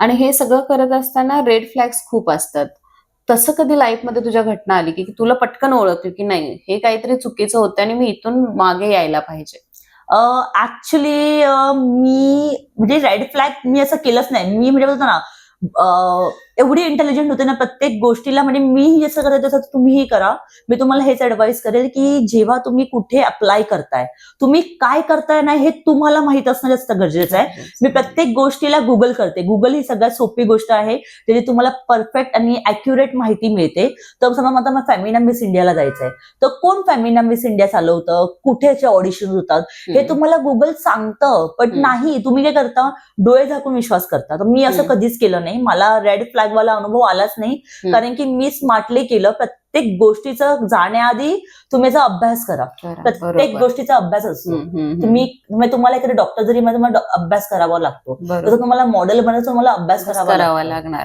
आणि हे सगळं करत असताना रेड फ्लॅग्स खूप असतात. तसं कधी लाईफमध्ये तुझ्या घटना आली की तुला पटकन ओळखलं की नाही हे काहीतरी चुकीचं होतं आणि मी इथून मागे यायला पाहिजे? ऍक्च्युली मी म्हणजे रेड फ्लॅग मी असं केलंच नाही. मी म्हणजे बोलतो ना, एवढी इंटेलिजंट होते ना प्रत्येक गोष्टीला. म्हणजे मी जसं करत तसं तुम्हीही करा. मी तुम्हाला हेच ऍडवाइस करेल की जेव्हा तुम्ही कुठे अप्लाय करताय, तुम्ही काय करताय ना हे तुम्हाला माहित असणं जास्त गरजेचं आहे. मी प्रत्येक गोष्टीला गुगल करते. गुगल ही सगळ्यात सोपी गोष्ट आहे, ज्याची तुम्हाला परफेक्ट आणि अॅक्युरेट माहिती मिळते. तर समजा आता मला फॅमिना मिस इंडियाला जायचंय, तर कोण फॅमिना मिस इंडिया चालवतं, कुठेचे ऑडिशन होतात, हे तुम्हाला गुगल सांगतं. पण नाही, तुम्ही काय करता, डोळे झाकून विश्वास करता. तर मी असं कधीच केलं नाही. मला रेड फ्लॅग वाला अनुभव आलाच नाही, कारण की मी स्मार्टली केलं. प्रत्येक गोष्टीचं जाण्याआधी तुम्ही याचा अभ्यास करा. प्रत्येक गोष्टीचा अभ्यास असतो. तुम्हाला एखादा डॉक्टर जरी तुम्हाला अभ्यास करावा लागतो, तसं तुम्हाला मॉडेल बनायचं तुम्हाला अभ्यास करावा लागणार.